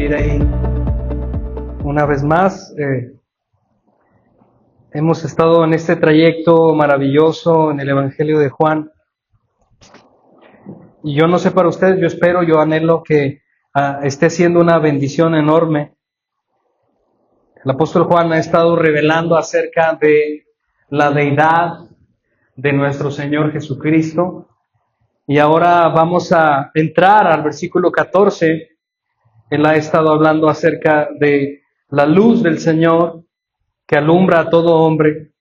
ir ahí una vez más. Hemos estado en este trayecto maravilloso en el Evangelio de Juan. Y yo no sé para ustedes, yo espero, yo anhelo que esté siendo una bendición enorme. El apóstol Juan ha estado revelando acerca de la deidad de nuestro Señor Jesucristo. Y ahora vamos a entrar al versículo 14. Él ha estado hablando acerca de la luz del Señor que alumbra a todo hombre.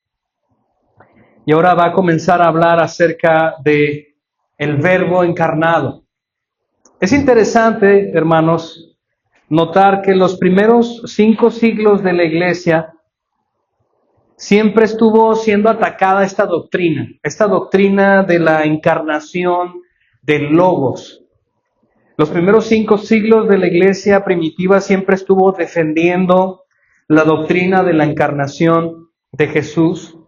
Y ahora va a comenzar a hablar acerca de el Verbo encarnado. Es interesante, hermanos, notar que los primeros 5 siglos de la Iglesia siempre estuvo siendo atacada esta doctrina de la encarnación del Logos. Los primeros 5 siglos de la Iglesia primitiva siempre estuvo defendiendo la doctrina de la encarnación de Jesús.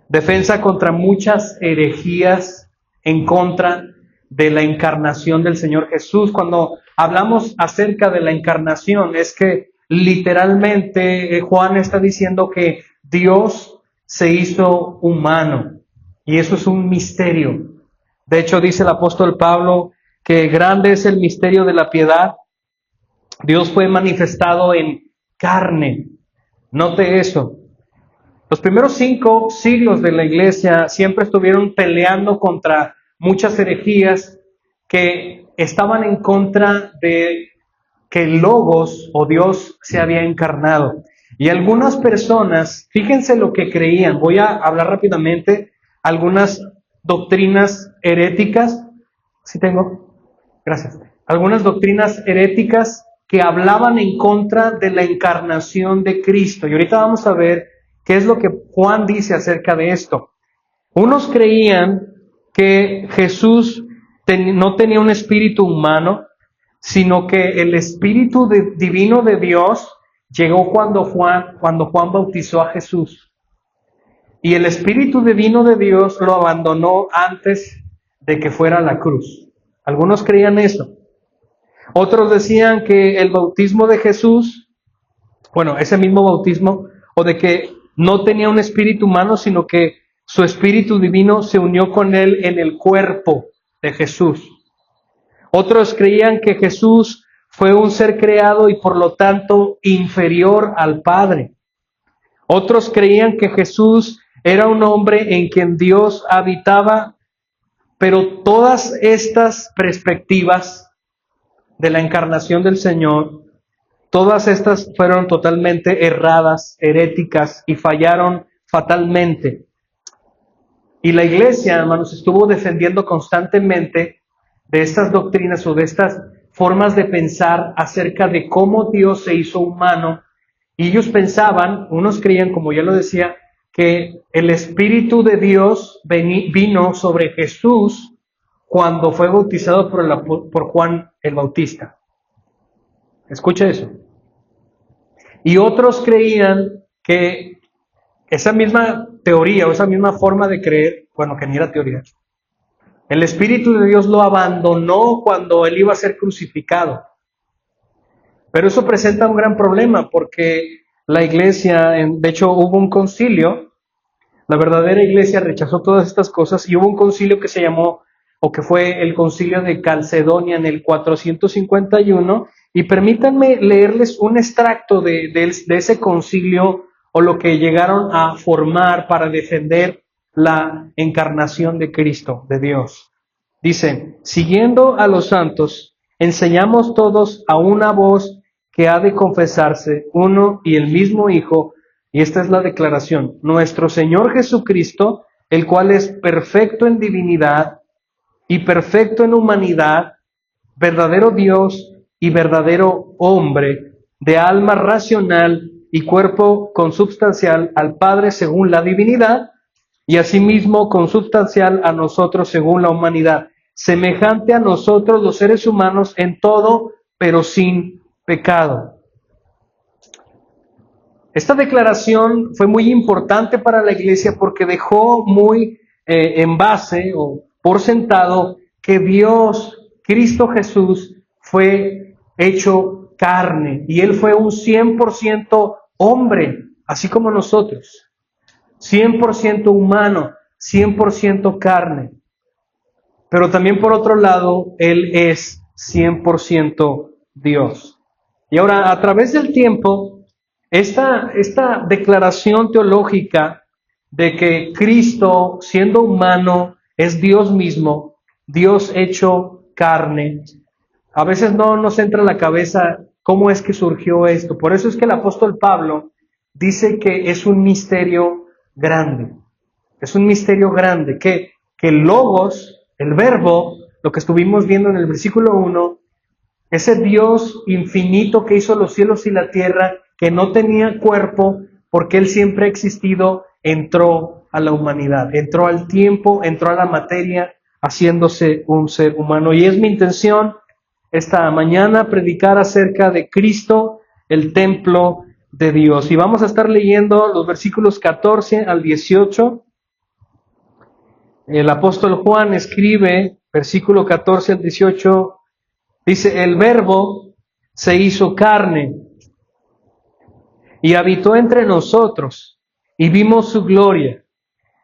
Defensa contra muchas herejías en contra de la encarnación del Señor Jesús. Cuando hablamos acerca de la encarnación, es que literalmente Juan está diciendo que Dios se hizo humano. Y eso es un misterio. De hecho, dice el apóstol Pablo que grande es el misterio de la piedad. Dios fue manifestado en carne. Note eso. Los primeros 5 siglos de la Iglesia siempre estuvieron peleando contra muchas herejías que estaban en contra de que el Logos o Dios se había encarnado. Y algunas personas, fíjense lo que creían. Voy a hablar rápidamente algunas doctrinas heréticas. ¿Sí tengo? Gracias. Algunas doctrinas heréticas que hablaban en contra de la encarnación de Cristo. Y ahorita vamos a ver qué es lo que Juan dice acerca de esto. Unos creían que Jesús no tenía un espíritu humano, sino que el espíritu divino de Dios llegó cuando Juan bautizó a Jesús. Y el espíritu divino de Dios lo abandonó antes de que fuera a la cruz. Algunos creían eso. Otros decían que el bautismo de Jesús, ese mismo bautismo, o de que no tenía un espíritu humano, sino que su espíritu divino se unió con él en el cuerpo de Jesús. Otros creían que Jesús fue un ser creado y por lo tanto inferior al Padre. Otros creían que Jesús era un hombre en quien Dios habitaba, pero todas estas perspectivas de la encarnación del Señor, todas estas fueron totalmente erradas, heréticas y fallaron fatalmente. Y la Iglesia, hermanos, estuvo defendiendo constantemente de estas doctrinas o de estas formas de pensar acerca de cómo Dios se hizo humano. Y ellos pensaban, unos creían, como ya lo decía, que el Espíritu de Dios vino sobre Jesús cuando fue bautizado por Juan el Bautista. Escucha eso. Y otros creían que esa misma teoría o esa misma forma de creer, que ni era teoría, el Espíritu de Dios lo abandonó cuando él iba a ser crucificado. Pero eso presenta un gran problema porque la Iglesia, de hecho hubo un concilio, la verdadera Iglesia rechazó todas estas cosas y hubo un concilio que se llamó, o que fue el concilio de Calcedonia en el 451, y permítanme leerles un extracto de ese concilio o lo que llegaron a formar para defender la encarnación de Cristo, de Dios. Dice: siguiendo a los santos, enseñamos todos a una voz que ha de confesarse uno y el mismo Hijo, y esta es la declaración: nuestro Señor Jesucristo, el cual es perfecto en divinidad y perfecto en humanidad, verdadero Dios y verdadero hombre, de alma racional y cuerpo consubstancial al Padre según la divinidad, y asimismo consubstancial a nosotros según la humanidad, semejante a nosotros los seres humanos en todo, pero sin pecado. Esta declaración fue muy importante para la Iglesia porque dejó muy en base o por sentado que Dios, Cristo Jesús, fue hecho carne. Y Él fue un 100% hombre, así como nosotros. 100% humano, 100% carne. Pero también por otro lado, Él es 100% Dios. Y ahora, a través del tiempo, esta declaración teológica de que Cristo, siendo humano, es Dios mismo, Dios hecho carne, a veces no nos entra en la cabeza cómo es que surgió esto. Por eso es que el apóstol Pablo dice que es un misterio grande. Es un misterio grande, que el Logos, el Verbo, lo que estuvimos viendo en el versículo 1, ese Dios infinito que hizo los cielos y la tierra, que no tenía cuerpo, porque Él siempre ha existido, entró a la humanidad, entró al tiempo, entró a la materia, haciéndose un ser humano. Y es mi intención esta mañana predicar acerca de Cristo, el templo de Dios. Y vamos a estar leyendo los versículos 14 al 18. El apóstol Juan escribe, versículo 14 al 18, dice: el Verbo se hizo carne y habitó entre nosotros, y vimos su gloria,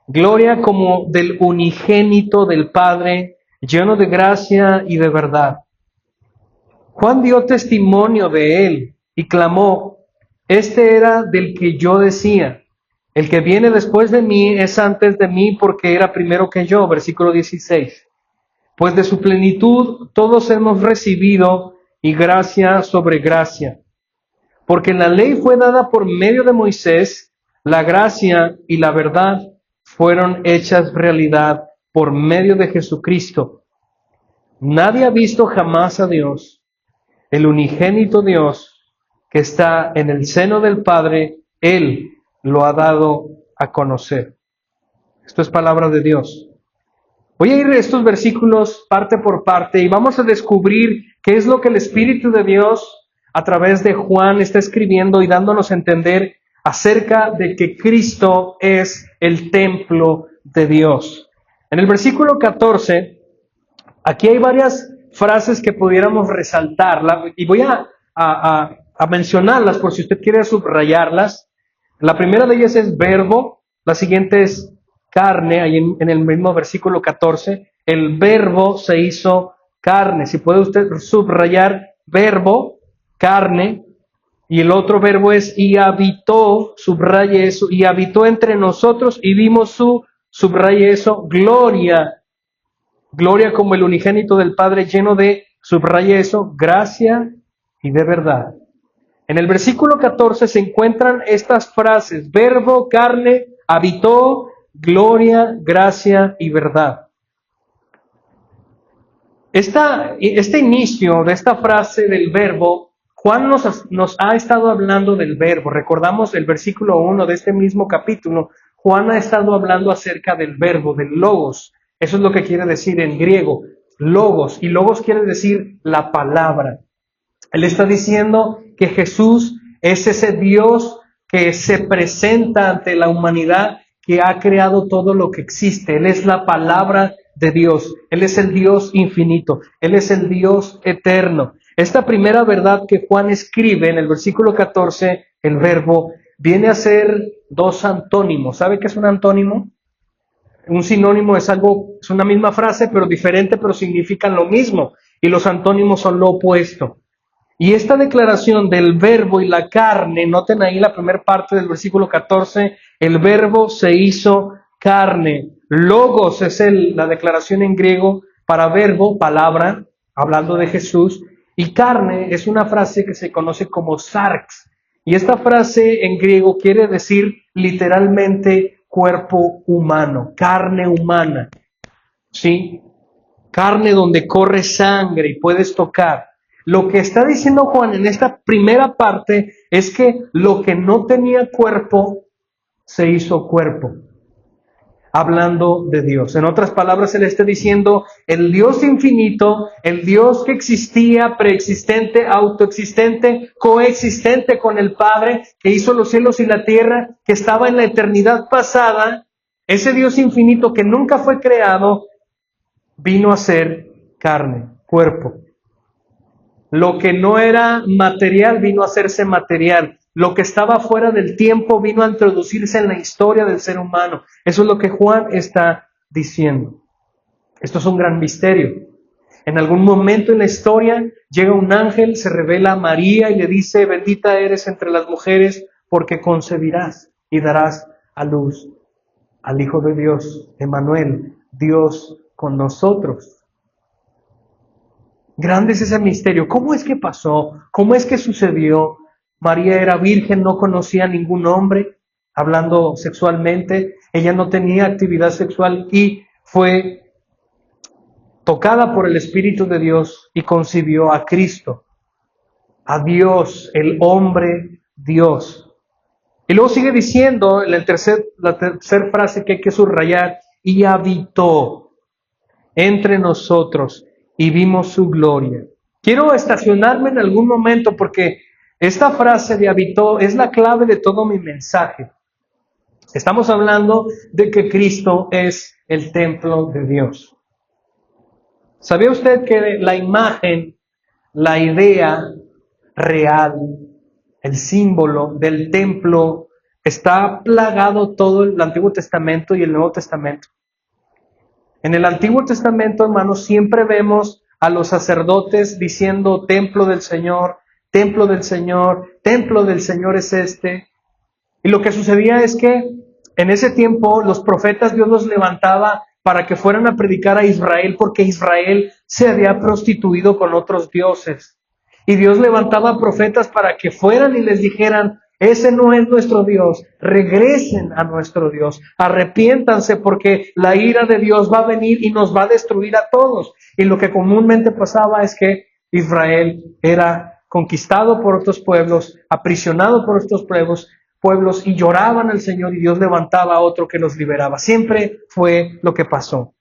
gloria como del unigénito del Padre, lleno de gracia y de verdad. Juan dio testimonio de él y clamó: este era del que yo decía, el que viene después de mí es antes de mí porque era primero que yo. Versículo 16. Pues de su plenitud todos hemos recibido, y gracia sobre gracia. Porque la ley fue dada por medio de Moisés, la gracia y la verdad fueron hechas realidad por medio de Jesucristo. Nadie ha visto jamás a Dios, el unigénito Dios que está en el seno del Padre, Él lo ha dado a conocer. Esto es palabra de Dios. Voy a ir estos versículos parte por parte y vamos a descubrir qué es lo que el Espíritu de Dios a través de Juan está escribiendo y dándonos a entender acerca de que Cristo es el templo de Dios. En el versículo 14, aquí hay varias frases que pudiéramos resaltar y voy a mencionarlas por si usted quiere subrayarlas. La primera de ellas es verbo, la siguiente es carne, ahí en el mismo versículo 14, el Verbo se hizo carne. Si puede usted subrayar verbo, carne, y el otro verbo es y habitó, subraye eso, y habitó entre nosotros y vimos su, subraye eso, gloria, gloria como el unigénito del Padre, lleno de, subraye eso, gracia y de verdad. En el versículo 14 se encuentran estas frases: verbo, carne, habitó, gloria, gracia y verdad. Este inicio de esta frase del verbo, Juan nos ha estado hablando del verbo. Recordamos el versículo 1 de este mismo capítulo. Juan ha estado hablando acerca del verbo, del logos. Eso es lo que quiere decir en griego, logos. Y logos quiere decir la palabra. Él está diciendo que Jesús es ese Dios que se presenta ante la humanidad, que ha creado todo lo que existe. Él es la palabra de Dios. Él es el Dios infinito. Él es el Dios eterno. Esta primera verdad que Juan escribe en el versículo 14, el verbo, viene a ser dos antónimos. ¿Sabe qué es un antónimo? Un sinónimo es una misma frase, pero diferente, pero significan lo mismo. Y los antónimos son lo opuesto. Y esta declaración del verbo y la carne, noten ahí la primera parte del versículo 14, el verbo se hizo carne. Logos es la declaración en griego para verbo, palabra, hablando de Jesús. Y carne es una frase que se conoce como sarx. Y esta frase en griego quiere decir literalmente cuerpo humano, carne humana. ¿Sí? Carne donde corre sangre y puedes tocar. Lo que está diciendo Juan en esta primera parte es que lo que no tenía cuerpo se hizo cuerpo, hablando de Dios. En otras palabras, él está diciendo el Dios infinito, el Dios que existía, preexistente, autoexistente, coexistente con el Padre, que hizo los cielos y la tierra, que estaba en la eternidad pasada, ese Dios infinito que nunca fue creado, vino a ser carne, cuerpo. Lo que no era material vino a hacerse material. Lo que estaba fuera del tiempo vino a introducirse en la historia del ser humano. Eso es lo que Juan está diciendo. Esto es un gran misterio. En algún momento en la historia llega un ángel, se revela a María y le dice: bendita eres entre las mujeres porque concebirás y darás a luz al Hijo de Dios, Emmanuel, Dios con nosotros. Grande es ese misterio. ¿Cómo es que pasó? ¿Cómo es que sucedió? María era virgen, no conocía a ningún hombre, hablando sexualmente. Ella no tenía actividad sexual y fue tocada por el Espíritu de Dios y concibió a Cristo, a Dios, el hombre Dios. Y luego sigue diciendo la tercera frase que hay que subrayar: y habitó entre nosotros y vimos su gloria. Quiero estacionarme en algún momento porque esta frase de habitó es la clave de todo mi mensaje. Estamos hablando de que Cristo es el templo de Dios. ¿Sabía usted que la imagen, la idea real, el símbolo del templo está plagado todo el Antiguo Testamento y el Nuevo Testamento? En el Antiguo Testamento, hermanos, siempre vemos a los sacerdotes diciendo: templo del Señor, templo del Señor, templo del Señor es este. Y lo que sucedía es que en ese tiempo los profetas Dios los levantaba para que fueran a predicar a Israel, porque Israel se había prostituido con otros dioses. Y Dios levantaba profetas para que fueran y les dijeran: ese no es nuestro Dios, regresen a nuestro Dios, arrepiéntanse porque la ira de Dios va a venir y nos va a destruir a todos. Y lo que comúnmente pasaba es que Israel era conquistado por otros pueblos, aprisionado por estos pueblos y lloraban al Señor y Dios levantaba a otro que los liberaba. Siempre fue lo que pasó.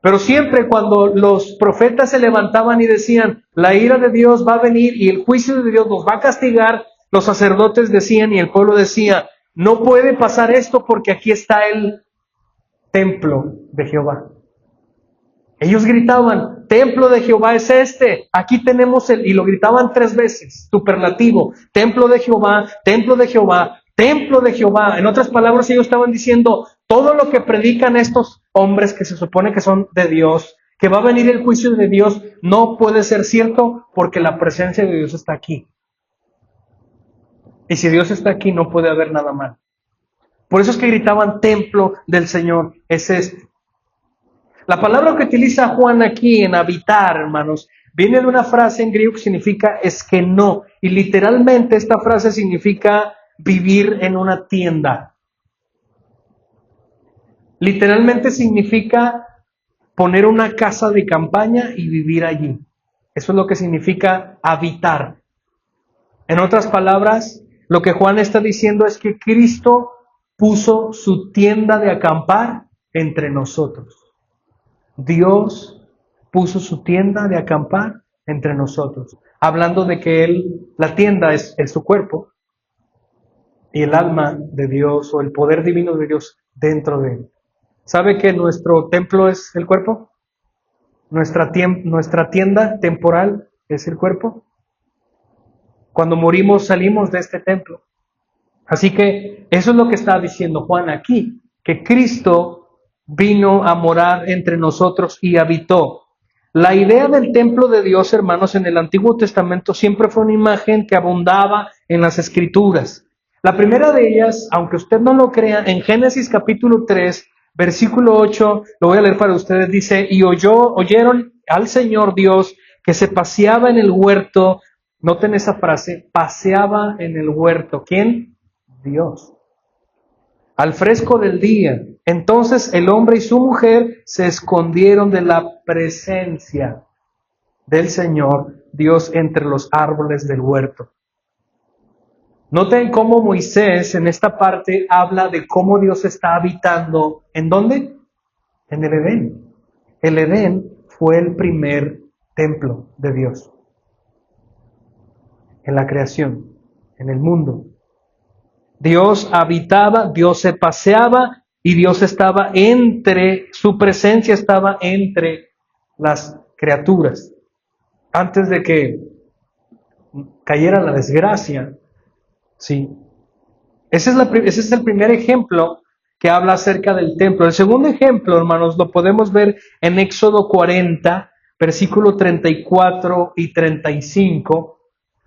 Pero siempre cuando los profetas se levantaban y decían: la ira de Dios va a venir y el juicio de Dios nos va a castigar, los sacerdotes decían y el pueblo decía: no puede pasar esto porque aquí está el templo de Jehová. Ellos gritaban: templo de Jehová es este, aquí tenemos y lo gritaban 3 veces, superlativo: templo de Jehová, templo de Jehová, templo de Jehová. En otras palabras, ellos estaban diciendo: todo lo que predican estos hombres que se supone que son de Dios, que va a venir el juicio de Dios, no puede ser cierto porque la presencia de Dios está aquí. Y si Dios está aquí, no puede haber nada mal. Por eso es que gritaban: templo del Señor es este. La palabra que utiliza Juan aquí en habitar, hermanos, viene de una frase en griego que significa eskenó. Y literalmente esta frase significa vivir en una tienda. Literalmente significa poner una casa de campaña y vivir allí. Eso es lo que significa habitar. En otras palabras, lo que Juan está diciendo es que Cristo puso su tienda de acampar entre nosotros. Dios puso su tienda de acampar entre nosotros. Hablando de que la tienda es su cuerpo y el alma de Dios o el poder divino de Dios dentro de él. ¿Sabe que nuestro templo es el cuerpo? Nuestra tienda temporal es el cuerpo. Cuando morimos salimos de este templo. Así que eso es lo que está diciendo Juan aquí, que Cristo vino a morar entre nosotros y habitó. La idea del templo de Dios, hermanos, en el Antiguo Testamento siempre fue una imagen que abundaba en las Escrituras. La primera de ellas, aunque usted no lo crea, en Génesis capítulo 3, versículo 8, lo voy a leer para ustedes, dice: y oyeron al Señor Dios que se paseaba en el huerto. Noten esa frase: paseaba en el huerto. ¿Quién? Dios. Al fresco del día. Entonces el hombre y su mujer se escondieron de la presencia del Señor Dios entre los árboles del huerto. Noten cómo Moisés en esta parte habla de cómo Dios está habitando. ¿En dónde? En el Edén. El Edén fue el primer templo de Dios. En la creación, en el mundo. Dios habitaba, Dios se paseaba y Dios estaba su presencia estaba entre las criaturas. Antes de que cayera la desgracia. Sí. Ese es el primer ejemplo que habla acerca del templo. El segundo ejemplo, hermanos, lo podemos ver en Éxodo 40, versículo 34 y 35,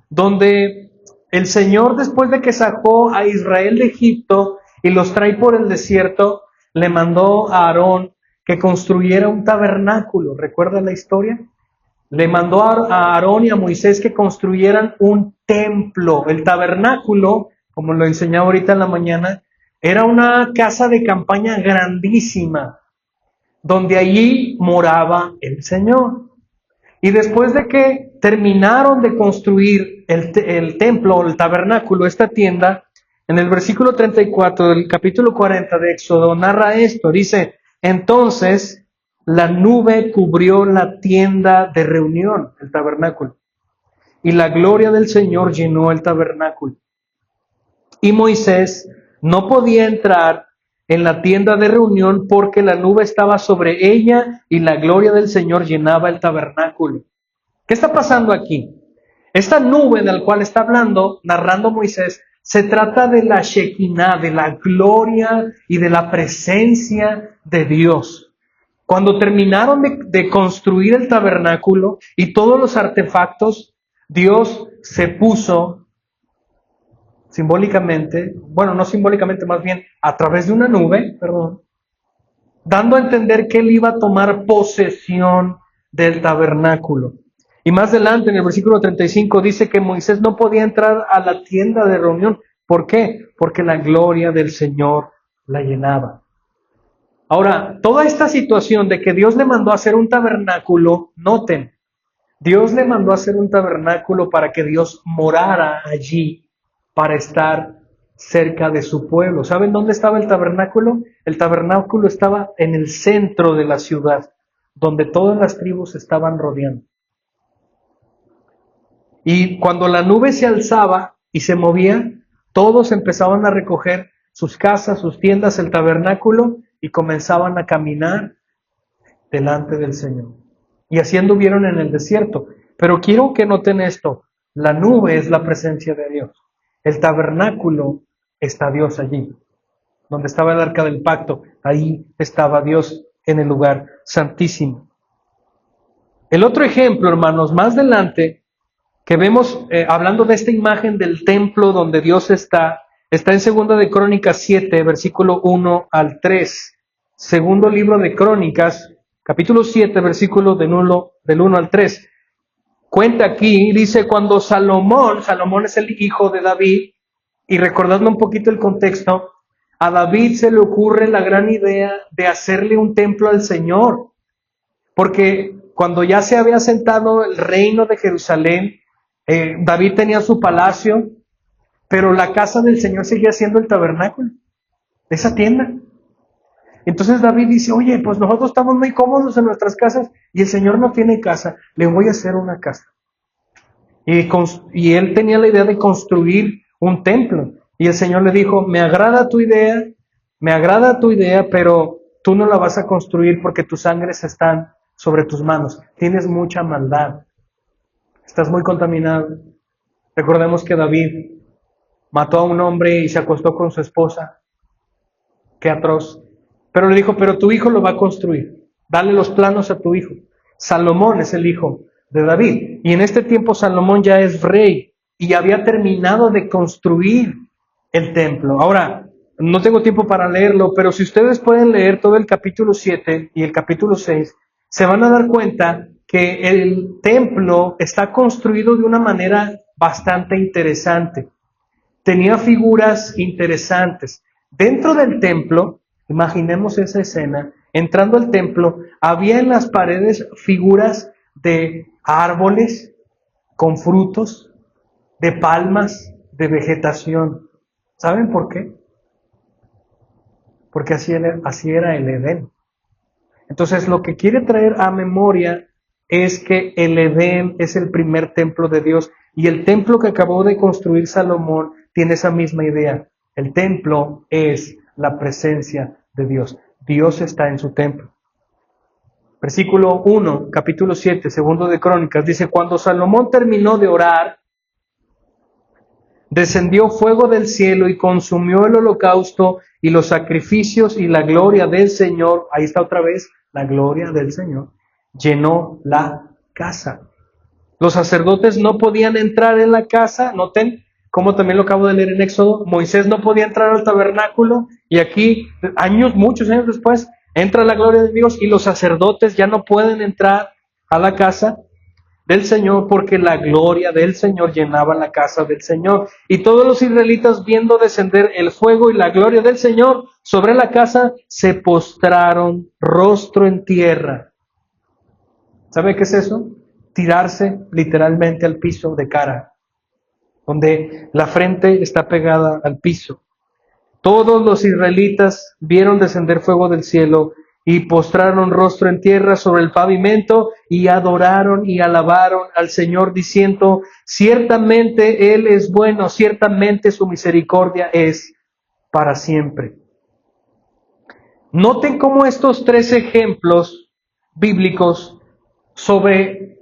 donde el Señor, después de que sacó a Israel de Egipto y los trae por el desierto, le mandó a Aarón que construyera un tabernáculo. ¿Recuerda la historia? Le mandó a Aarón y a Moisés que construyeran un templo. El tabernáculo, como lo enseñaba ahorita en la mañana, era una casa de campaña grandísima, donde allí moraba el Señor. Y después de que terminaron de construir el templo o el tabernáculo, esta tienda, en el versículo 34 del capítulo 40 de Éxodo narra esto. Dice, entonces la nube cubrió la tienda de reunión, el tabernáculo, y la gloria del Señor llenó el tabernáculo. Y Moisés no podía entrar en la tienda de reunión porque la nube estaba sobre ella y la gloria del Señor llenaba el tabernáculo. ¿Qué está pasando aquí? Esta nube de la cual está hablando, narrando Moisés, se trata de la Shekinah, de la gloria y de la presencia de Dios. Cuando terminaron de construir el tabernáculo y todos los artefactos, Dios se puso simbólicamente, bueno, no simbólicamente, más bien a través de una nube, dando a entender que él iba a tomar posesión del tabernáculo. Y más adelante, en el versículo 35, dice que Moisés no podía entrar a la tienda de reunión. ¿Por qué? Porque la gloria del Señor la llenaba. Ahora, toda esta situación de que Dios le mandó a hacer un tabernáculo, noten, Dios le mandó a hacer un tabernáculo para que Dios morara allí, para estar cerca de su pueblo. ¿Saben dónde estaba el tabernáculo? El tabernáculo estaba en el centro de la ciudad, donde todas las tribus estaban rodeando. Y cuando la nube se alzaba y se movía, todos empezaban a recoger sus casas, sus tiendas, el tabernáculo, y comenzaban a caminar delante del Señor. Y así anduvieron en el desierto. Pero quiero que noten esto, la nube es la presencia de Dios. El tabernáculo está Dios allí. Donde estaba el arca del pacto, ahí estaba Dios en el lugar santísimo. El otro ejemplo, hermanos, más adelante, que vemos hablando de esta imagen del templo donde Dios está en 2 de Crónicas 7, versículo 1 al 3. Segundo libro de Crónicas, capítulo 7, versículo del 1 al 3. Cuenta aquí, dice, cuando Salomón es el hijo de David, y recordando un poquito el contexto, a David se le ocurre la gran idea de hacerle un templo al Señor, porque cuando ya se había asentado el reino de Jerusalén, David tenía su palacio, pero la casa del Señor seguía siendo el tabernáculo, esa tienda. Entonces David dice, oye, pues nosotros estamos muy cómodos en nuestras casas y el Señor no tiene casa, le voy a hacer una casa. Y él tenía la idea de construir un templo. Y el Señor le dijo, me agrada tu idea, pero tú no la vas a construir porque tus sangres están sobre tus manos. Tienes mucha maldad. Estás muy contaminado. Recordemos que David mató a un hombre y se acostó con su esposa. Qué atroz. Pero le dijo, pero tu hijo lo va a construir. Dale los planos a tu hijo. Salomón es el hijo de David. Y en este tiempo Salomón ya es rey y había terminado de construir el templo. Ahora, no tengo tiempo para leerlo, pero si ustedes pueden leer todo el capítulo 7 y el capítulo 6, se van a dar cuenta que el templo está construido de una manera bastante interesante. Tenía figuras interesantes. Dentro del templo, imaginemos esa escena, entrando al templo, había en las paredes figuras de árboles con frutos, de palmas, de vegetación. ¿Saben por qué? Porque así era el Edén. Entonces, lo que quiere traer a memoria es que el Edén es el primer templo de Dios y el templo que acabó de construir Salomón tiene esa misma idea. El templo es la presencia de Dios. Dios está en su templo. Versículo 1, capítulo 7, segundo de Crónicas, dice, cuando Salomón terminó de orar, Descendió fuego del cielo y consumió el holocausto y los sacrificios, y la gloria del Señor, ahí está otra vez, la gloria del Señor, llenó la casa. Los sacerdotes no podían entrar en la casa, noten como también lo acabo de leer en Éxodo, Moisés no podía entrar al tabernáculo, y aquí, muchos años después, entra la gloria de Dios y los sacerdotes ya no pueden entrar a la casa del Señor, porque la gloria del Señor llenaba la casa del Señor. Y todos los israelitas, viendo descender el fuego y la gloria del Señor sobre la casa, se postraron rostro en tierra. ¿Sabe qué es eso? Tirarse literalmente al piso de cara, donde la frente está pegada al piso. Todos los israelitas vieron descender fuego del cielo y postraron rostro en tierra sobre el pavimento y adoraron y alabaron al Señor diciendo, ciertamente Él es bueno, ciertamente su misericordia es para siempre. Noten cómo estos tres ejemplos bíblicos sobre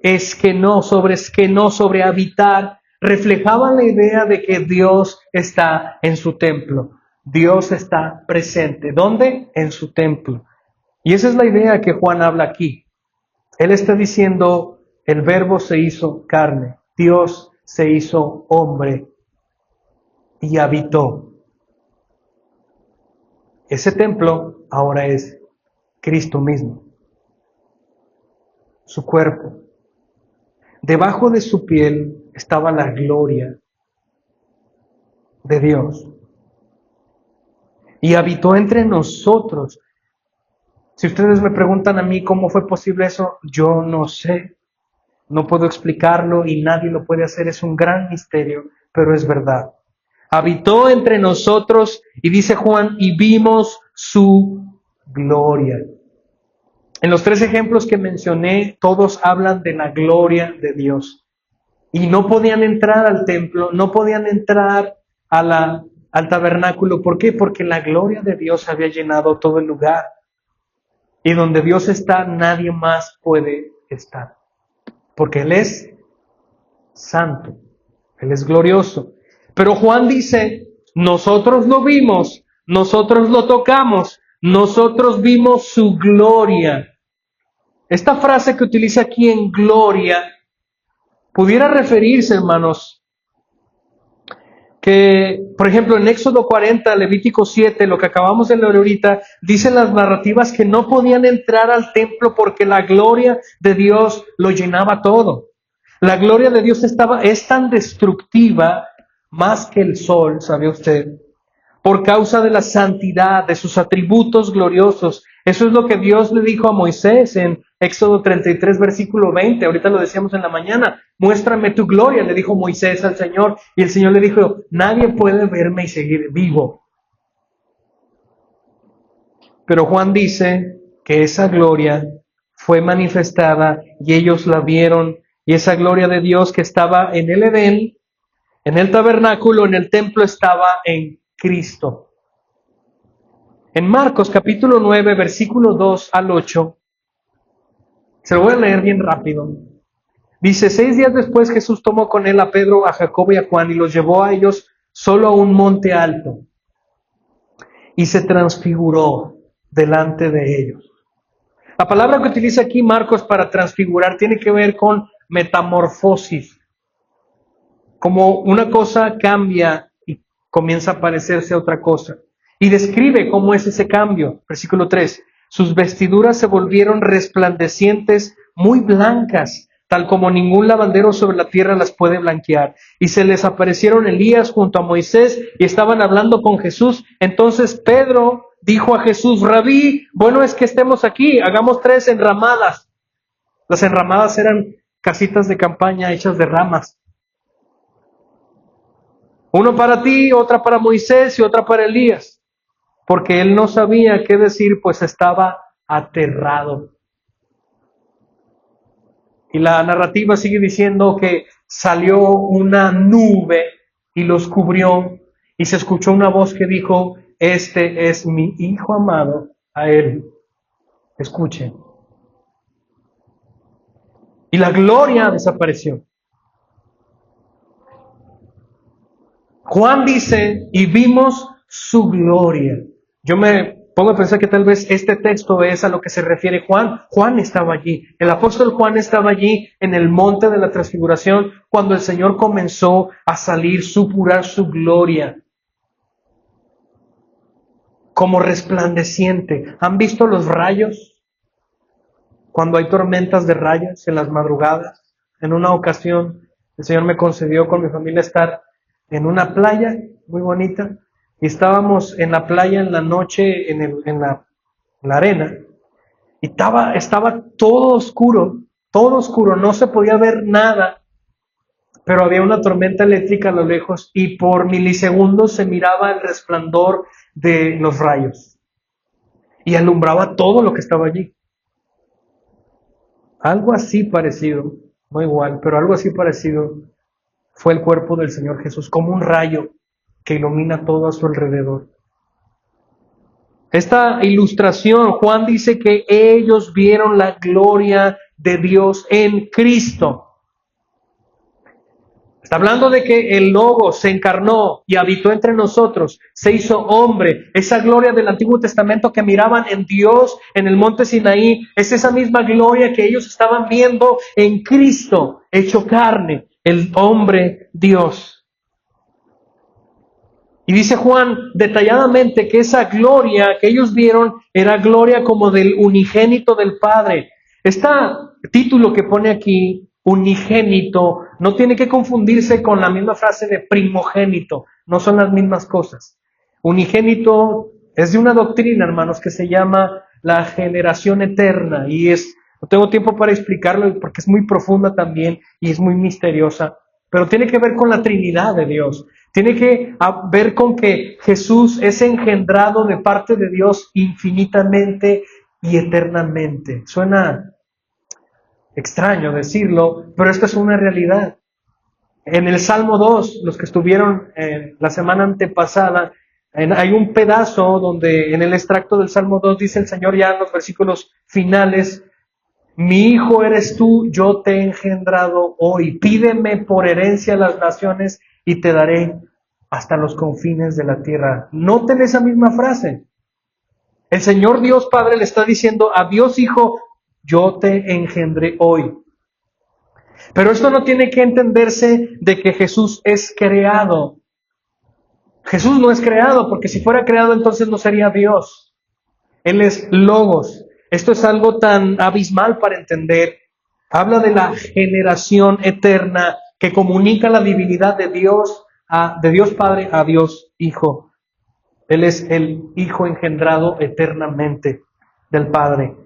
sobre habitar, reflejaban la idea de que Dios está en su templo. Dios está presente. ¿Dónde? En su templo. Y esa es la idea que Juan habla aquí. Él está diciendo, el Verbo se hizo carne, Dios se hizo hombre y habitó. Ese templo ahora es Cristo mismo, su cuerpo. Debajo de su piel estaba la gloria de Dios. Y habitó entre nosotros. Si ustedes me preguntan a mí cómo fue posible eso, yo no sé. No puedo explicarlo y nadie lo puede hacer. Es un gran misterio, pero es verdad. Habitó entre nosotros y dice Juan, y vimos su gloria. En los tres ejemplos que mencioné, todos hablan de la gloria de Dios. Y no podían entrar al templo, no podían entrar al tabernáculo. ¿Por qué? Porque la gloria de Dios había llenado todo el lugar. Y donde Dios está, nadie más puede estar. Porque Él es santo, Él es glorioso. Pero Juan dice, nosotros lo vimos, nosotros lo tocamos, nosotros vimos su gloria. Esta frase que utiliza aquí en gloria pudiera referirse, hermanos, que, por ejemplo, en Éxodo 40, Levítico 7, lo que acabamos de leer ahorita, dicen las narrativas que no podían entrar al templo porque la gloria de Dios lo llenaba todo. La gloria de Dios es tan destructiva, más que el sol, ¿sabe usted? Por causa de la santidad, de sus atributos gloriosos. Eso es lo que Dios le dijo a Moisés en Éxodo 33, versículo 20. Ahorita lo decíamos en la mañana. Muéstrame tu gloria, le dijo Moisés al Señor. Y el Señor le dijo, nadie puede verme y seguir vivo. Pero Juan dice que esa gloria fue manifestada y ellos la vieron. Y esa gloria de Dios que estaba en el Edén, en el tabernáculo, en el templo, estaba en Cristo. En Marcos capítulo 9, versículo 2 al 8, se lo voy a leer bien rápido. Dice, 6 días después Jesús tomó con él a Pedro, a Jacobo y a Juan y los llevó a ellos solo a un monte alto y se transfiguró delante de ellos. La palabra que utiliza aquí Marcos para transfigurar tiene que ver con metamorfosis. Como una cosa cambia y comienza a parecerse a otra cosa. Y describe cómo es ese cambio. Versículo 3. Sus vestiduras se volvieron resplandecientes, muy blancas, tal como ningún lavandero sobre la tierra las puede blanquear. Y se les aparecieron Elías junto a Moisés y estaban hablando con Jesús. Entonces Pedro dijo a Jesús, Rabí, bueno es que estemos aquí, hagamos 3 enramadas. Las enramadas eran casitas de campaña hechas de ramas. Uno para ti, otra para Moisés y otra para Elías. Porque él no sabía qué decir, pues estaba aterrado. Y la narrativa sigue diciendo que salió una nube y los cubrió, y se escuchó una voz que dijo, este es mi Hijo amado, a él escuchen. Y la gloria desapareció. Juan dice, y vimos su gloria. Yo me pongo a pensar que tal vez este texto es a lo que se refiere Juan. Juan estaba allí. El apóstol Juan estaba allí en el monte de la transfiguración cuando el Señor comenzó a salir, supurar su gloria como resplandeciente. ¿Han visto los rayos? Cuando hay tormentas de rayos en las madrugadas. En una ocasión, el Señor me concedió con mi familia estar en una playa muy bonita, y estábamos en la playa en la noche, en la arena, y estaba todo oscuro, no se podía ver nada, pero había una tormenta eléctrica a lo lejos, y por milisegundos se miraba el resplandor de los rayos, y alumbraba todo lo que estaba allí. Algo así parecido, no igual, pero algo así parecido fue el cuerpo del Señor Jesús, como un rayo que ilumina todo a su alrededor. Esta ilustración, Juan dice que ellos vieron la gloria de Dios en Cristo. Está hablando de que el Logos se encarnó y habitó entre nosotros, se hizo hombre. Esa gloria del Antiguo Testamento que miraban en Dios en el monte Sinaí, es esa misma gloria que ellos estaban viendo en Cristo, hecho carne, el hombre Dios. Y dice Juan detalladamente que esa gloria que ellos vieron era gloria como del unigénito del Padre. Este título que pone aquí, unigénito, no tiene que confundirse con la misma frase de primogénito, no son las mismas cosas. Unigénito es de una doctrina, hermanos, que se llama la generación eterna, y no tengo tiempo para explicarlo porque es muy profunda también y es muy misteriosa, pero tiene que ver con la Trinidad de Dios. Tiene que ver con que Jesús es engendrado de parte de Dios infinitamente y eternamente. Suena extraño decirlo, pero esta es una realidad. En el Salmo 2, los que estuvieron la semana antepasada, hay un pedazo donde en el extracto del Salmo 2 dice el Señor ya en los versículos finales: mi hijo eres tú, yo te he engendrado hoy. Pídeme por herencia las naciones y te daré hasta los confines de la tierra. Noten esa misma frase. El Señor Dios Padre le está diciendo a Dios Hijo, yo te engendré hoy. Pero esto no tiene que entenderse de que Jesús es creado. Jesús no es creado, porque si fuera creado entonces no sería Dios. Él es Logos. Esto es algo tan abismal para entender. Habla de la generación eterna que comunica la divinidad de Dios Padre a Dios Hijo. Él es el Hijo engendrado eternamente del Padre.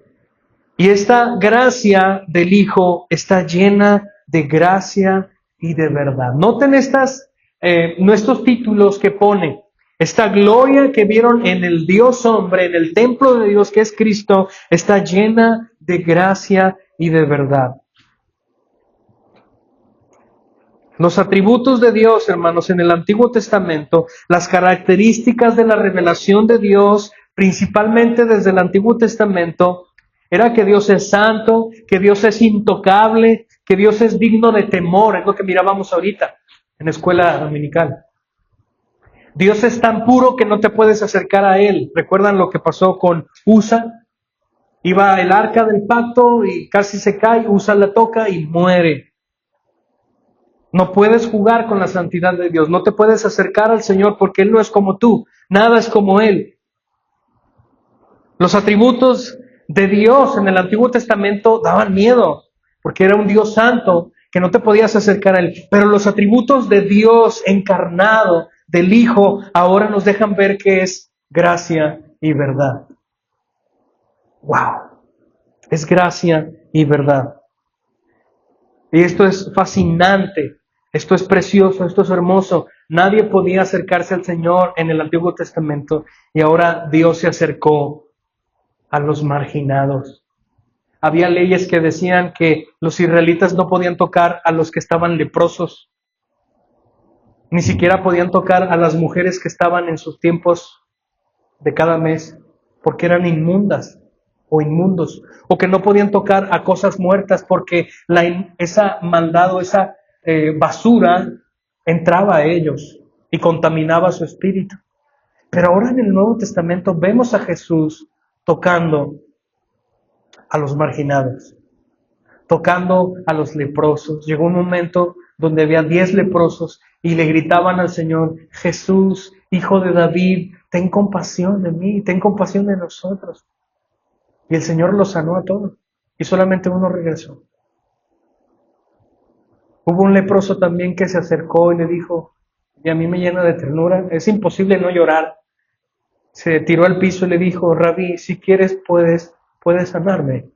Y esta gracia del Hijo está llena de gracia y de verdad. Noten nuestros títulos que pone. Esta gloria que vieron en el Dios hombre, en el templo de Dios que es Cristo, está llena de gracia y de verdad. Los atributos de Dios, hermanos, en el Antiguo Testamento, las características de la revelación de Dios, principalmente desde el Antiguo Testamento, era que Dios es santo, que Dios es intocable, que Dios es digno de temor. Es lo que mirábamos ahorita en la escuela dominical. Dios es tan puro que no te puedes acercar a Él. ¿Recuerdan lo que pasó con Usa? Iba el arca del pacto y casi se cae, Usa la toca y muere. No puedes jugar con la santidad de Dios, no te puedes acercar al Señor porque Él no es como tú, nada es como Él. Los atributos de Dios en el Antiguo Testamento daban miedo, porque era un Dios santo que no te podías acercar a Él. Pero los atributos de Dios encarnado, del Hijo, ahora nos dejan ver que es gracia y verdad. ¡Wow! Es gracia y verdad. Y esto es fascinante, esto es precioso, esto es hermoso. Nadie podía acercarse al Señor en el Antiguo Testamento y ahora Dios se acercó a los marginados. Había leyes que decían que los israelitas no podían tocar a los que estaban leprosos, ni siquiera podían tocar a las mujeres que estaban en sus tiempos de cada mes, porque eran inmundas o inmundos, o que no podían tocar a cosas muertas porque esa maldad o esa basura entraba a ellos. y contaminaba su espíritu. Pero ahora en el Nuevo Testamento vemos a Jesús tocando a los marginados, tocando a los leprosos. Llegó un momento donde había 10 leprosos y le gritaban al Señor: Jesús, Hijo de David, ten compasión de mí, ten compasión de nosotros. Y el Señor los sanó a todos y solamente uno regresó. Hubo un leproso también que se acercó y le dijo, y a mí me llena de ternura, es imposible no llorar. Se tiró al piso y le dijo: Rabí, si quieres puedes sanarme.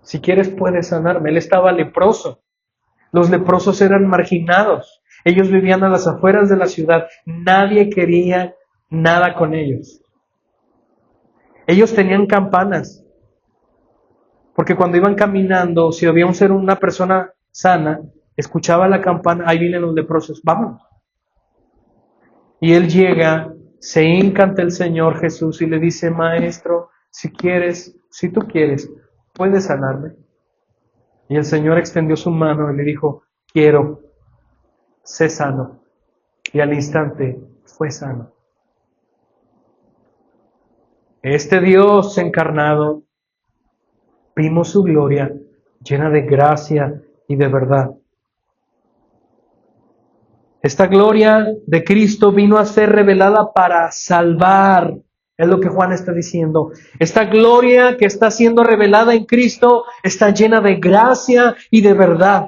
Si quieres puedes sanarme. Él estaba leproso. Los leprosos eran marginados. Ellos vivían a las afueras de la ciudad. Nadie quería nada con ellos. Ellos tenían campanas. Porque cuando iban caminando, si había una persona sana, escuchaba la campana, ahí vienen los leprosos, vámonos. Y él llega, se hinca ante el Señor Jesús y le dice: Maestro, si tú quieres, puedes sanarme. Y el Señor extendió su mano y le dijo: quiero, sé sano. Y al instante fue sano. Este Dios encarnado, vimos su gloria llena de gracia y de verdad. Esta gloria de Cristo vino a ser revelada para salvar. Es lo que Juan está diciendo. Esta gloria que está siendo revelada en Cristo está llena de gracia y de verdad.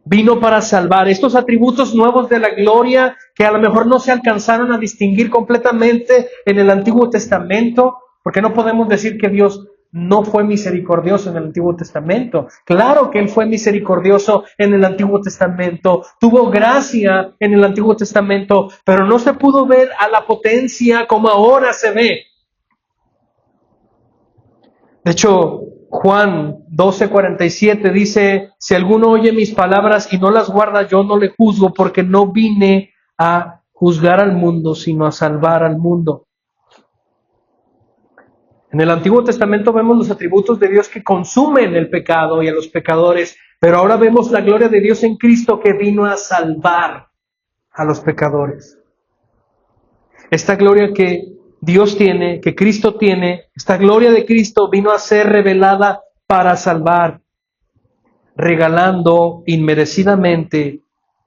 Vino para salvar. Estos atributos nuevos de la gloria que a lo mejor no se alcanzaron a distinguir completamente en el Antiguo Testamento, porque no podemos decir que Dios no fue misericordioso en el Antiguo Testamento. Claro que Él fue misericordioso en el Antiguo Testamento, tuvo gracia en el Antiguo Testamento, pero no se pudo ver a la potencia como ahora se ve. De hecho, Juan 12:47 dice: si alguno oye mis palabras y no las guarda, yo no le juzgo, porque no vine a juzgar al mundo, sino a salvar al mundo. En el Antiguo Testamento vemos los atributos de Dios que consumen el pecado y a los pecadores, pero ahora vemos la gloria de Dios en Cristo que vino a salvar a los pecadores. Esta gloria que Dios tiene, que Cristo tiene, esta gloria de Cristo vino a ser revelada para salvar, regalando inmerecidamente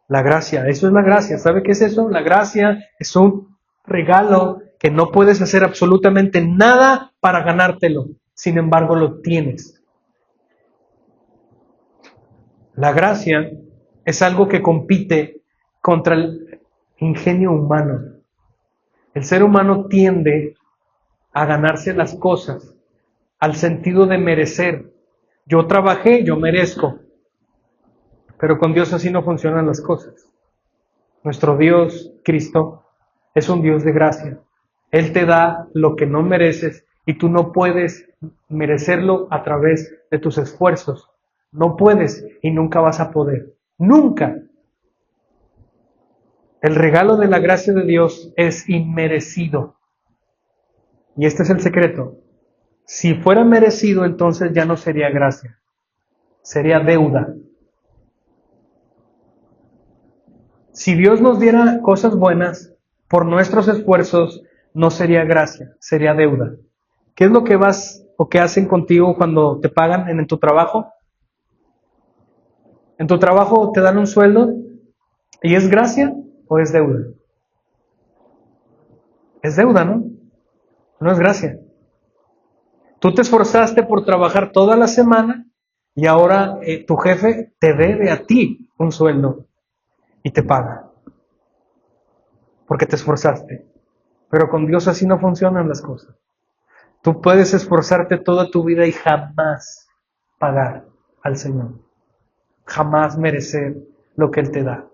la gracia. Eso es la gracia. ¿Sabe qué es eso? La gracia es un regalo que no puedes hacer absolutamente nada para ganártelo. Sin embargo, lo tienes. La gracia es algo que compite contra el ingenio humano. El ser humano tiende a ganarse las cosas al sentido de merecer. Yo trabajé, yo merezco. Pero con Dios así no funcionan las cosas. Nuestro Dios, Cristo, es un Dios de gracia. Él te da lo que no mereces y tú no puedes merecerlo a través de tus esfuerzos. No puedes y nunca vas a poder. ¡Nunca! El regalo de la gracia de Dios es inmerecido. Y este es el secreto. Si fuera merecido, entonces ya no sería gracia. Sería deuda. Si Dios nos diera cosas buenas por nuestros esfuerzos, no sería gracia, sería deuda. ¿Qué es lo que vas o qué hacen contigo cuando te pagan en tu trabajo? ¿En tu trabajo te dan un sueldo y es gracia o es deuda? Es deuda, ¿no? No es gracia. Tú te esforzaste por trabajar toda la semana y ahora tu jefe te debe a ti un sueldo y te paga porque te esforzaste. Pero con Dios así no funcionan las cosas. Tú puedes esforzarte toda tu vida y jamás pagar al Señor. Jamás merecer lo que Él te da.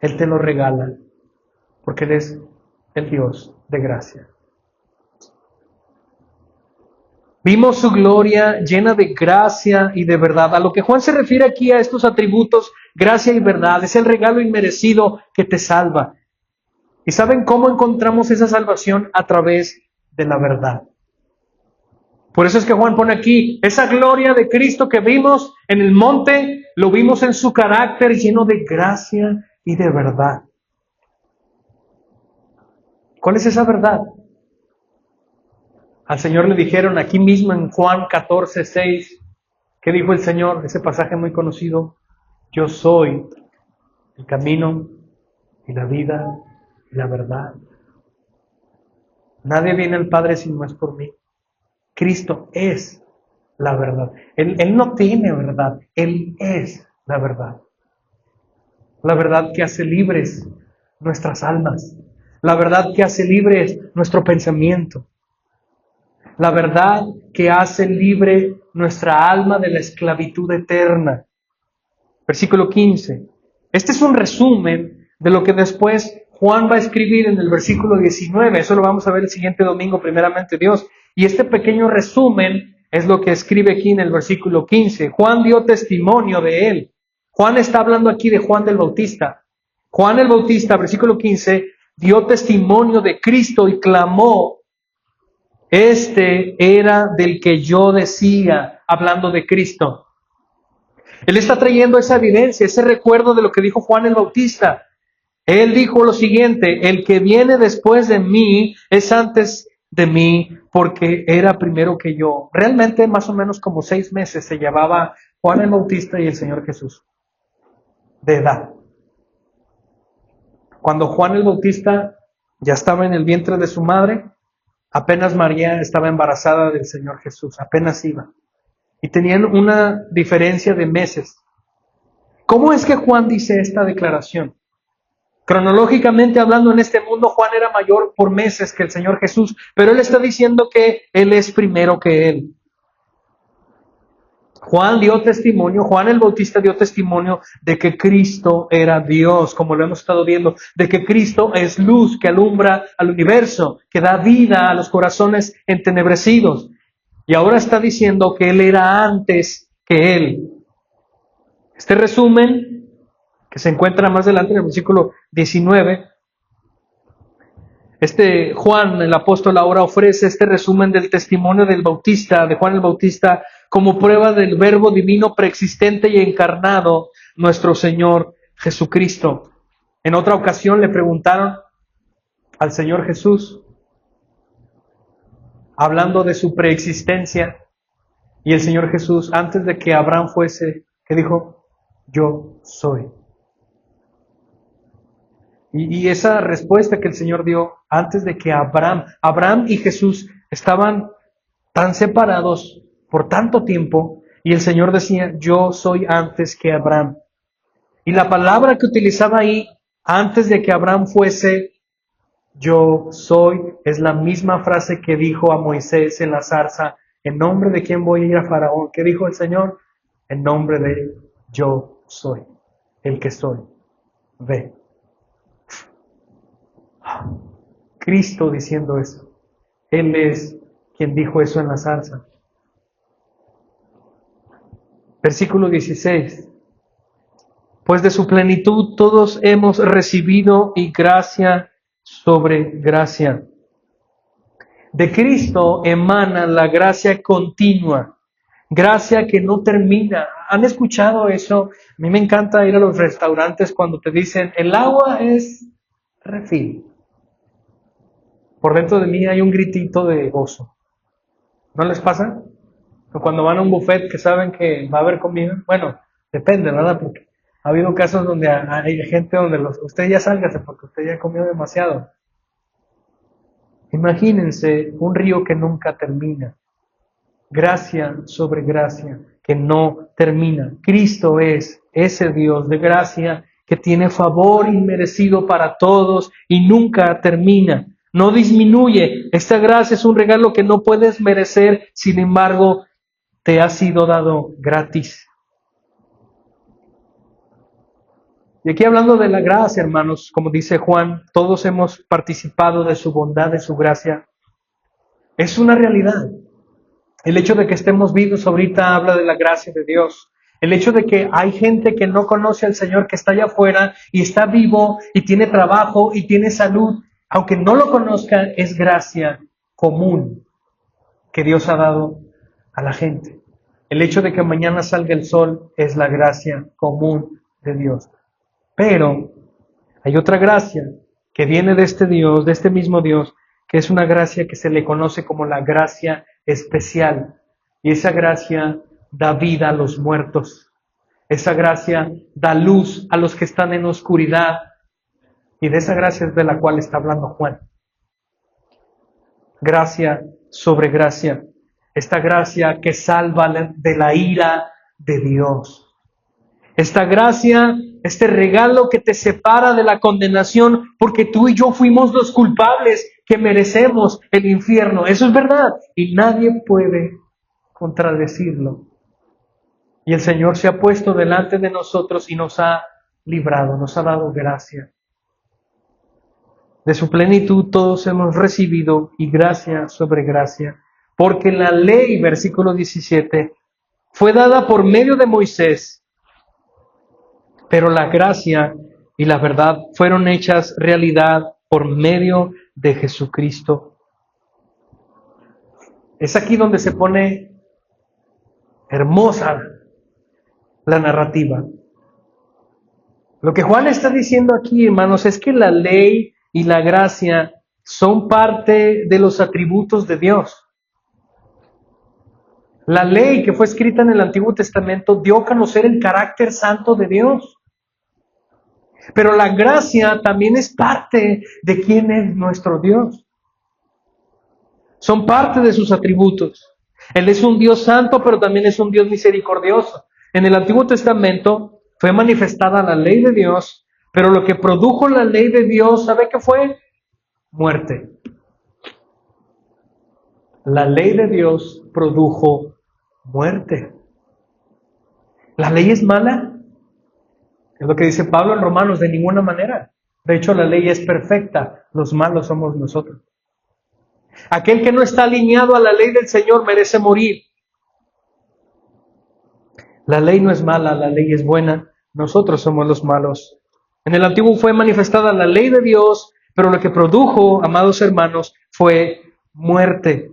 Él te lo regala porque Él es el Dios de gracia. Vimos su gloria llena de gracia y de verdad. A lo que Juan se refiere aquí a estos atributos, gracia y verdad, es el regalo inmerecido que te salva. ¿Y saben cómo encontramos esa salvación? A través de la verdad. Por eso es que Juan pone aquí, esa gloria de Cristo que vimos en el monte, lo vimos en su carácter lleno de gracia y de verdad. ¿Cuál es esa verdad? Al Señor le dijeron aquí mismo en Juan 14:6, ¿qué dijo el Señor? Ese pasaje muy conocido: yo soy el camino y la vida y la verdad. Nadie viene al Padre si no es por mí. Cristo es la verdad. Él no tiene verdad, Él es la verdad. La verdad que hace libres nuestras almas. La verdad que hace libres nuestro pensamiento. La verdad que hace libre nuestra alma de la esclavitud eterna. Versículo 15. Este es un resumen de lo que después Juan va a escribir en el versículo 19. Eso lo vamos a ver el siguiente domingo, primeramente Dios. Y este pequeño resumen es lo que escribe aquí en el versículo 15. Juan dio testimonio de él. Juan está hablando aquí de Juan el Bautista. Juan el Bautista, versículo 15, dio testimonio de Cristo y clamó: este era del que yo decía, hablando de Cristo. Él está trayendo esa evidencia, ese recuerdo de lo que dijo Juan el Bautista. Él dijo lo siguiente: el que viene después de mí es antes de mí porque era primero que yo. Realmente más o menos como 6 meses se llevaba Juan el Bautista y el Señor Jesús de edad. Cuando Juan el Bautista ya estaba en el vientre de su madre, apenas María estaba embarazada del Señor Jesús, apenas iba. Y tenían una diferencia de meses. ¿Cómo es que Juan dice esta declaración? Cronológicamente hablando, en este mundo Juan era mayor por meses que el Señor Jesús, pero él está diciendo que él es primero que él. Juan dio testimonio, Juan el Bautista dio testimonio de que Cristo era Dios, como lo hemos estado viendo, de que Cristo es luz que alumbra al universo, que da vida a los corazones entenebrecidos. Y ahora está diciendo que Él era antes que Él. Este resumen, que se encuentra más adelante en el versículo 19, Juan, el apóstol, ahora ofrece este resumen del testimonio del Bautista, de Juan el Bautista, como prueba del verbo divino preexistente y encarnado, nuestro Señor Jesucristo. En otra ocasión le preguntaron al Señor Jesús, hablando de su preexistencia, y el Señor Jesús, antes de que Abraham fuese, ¿qué dijo? Yo soy. Y esa respuesta que el Señor dio antes de que Abraham y Jesús estaban tan separados por tanto tiempo, y el Señor decía: yo soy antes que Abraham. Y la palabra que utilizaba ahí, antes de que Abraham fuese, yo soy, es la misma frase que dijo a Moisés en la zarza: ¿en nombre de quién voy a ir a Faraón? ¿Qué dijo el Señor? En nombre de yo soy, el que soy. Ve. Cristo diciendo eso. Él es quien dijo eso en la zarza. Versículo 16. Pues de su plenitud todos hemos recibido y gracia sobre gracia. De Cristo emana la gracia continua, gracia que no termina. ¿Han escuchado eso? A mí me encanta ir a los restaurantes cuando te dicen: el agua es refil. Por dentro de mí hay un gritito de gozo. ¿No les pasa? O cuando van a un buffet que saben que va a haber comida. Bueno, depende, ¿verdad? Porque ha habido casos donde hay gente donde usted ya sálgase porque usted ya comió demasiado. Imagínense un río que nunca termina. Gracia sobre gracia que no termina. Cristo es ese Dios de gracia que tiene favor inmerecido para todos y nunca termina. No disminuye. Esta gracia es un regalo que no puedes merecer, sin embargo, te ha sido dado gratis. Y aquí hablando de la gracia, hermanos, como dice Juan, todos hemos participado de su bondad, de su gracia. Es una realidad. El hecho de que estemos vivos ahorita habla de la gracia de Dios. El hecho de que hay gente que no conoce al Señor, que está allá afuera y está vivo y tiene trabajo y tiene salud, aunque no lo conozcan, es gracia común que Dios ha dado a la gente. El hecho de que mañana salga el sol es la gracia común de Dios. Pero Hay otra gracia que viene de este Dios, de este mismo Dios, que es una gracia que se le conoce como la gracia especial. Y esa gracia da vida a los muertos. Esa gracia da luz a los que están en oscuridad. Y de esa gracia es de la cual está hablando Juan. Gracia sobre gracia. Esta gracia que salva de la ira de Dios. Esta gracia, este regalo que te separa de la condenación, porque tú y yo fuimos los culpables que merecemos el infierno. Eso es verdad y nadie puede contradecirlo. Y el Señor se ha puesto delante de nosotros y nos ha librado, nos ha dado gracia. De su plenitud todos hemos recibido y gracia sobre gracia. Porque la ley, versículo 17, fue dada por medio de Moisés, pero la gracia y la verdad fueron hechas realidad por medio de Jesucristo. Es aquí donde se pone hermosa la narrativa. Lo que Juan está diciendo aquí, hermanos, es que la ley y la gracia son parte de los atributos de Dios. La ley que fue escrita en el Antiguo Testamento dio a conocer el carácter santo de Dios. Pero la gracia también es parte de quién es nuestro Dios. Son parte de sus atributos. Él es un Dios santo, pero también es un Dios misericordioso. En el Antiguo Testamento fue manifestada la ley de Dios, pero lo que produjo la ley de Dios, ¿sabe qué fue? Muerte. La ley de Dios produjo muerte. ¿La ley es mala? Es lo que dice Pablo en Romanos, de ninguna manera. De hecho, la ley es perfecta, los malos somos nosotros. Aquel que no está alineado a la ley del Señor merece morir. La ley no es mala, la ley es buena, nosotros somos los malos. En el Antiguo fue manifestada la ley de Dios, pero lo que produjo, amados hermanos, fue muerte.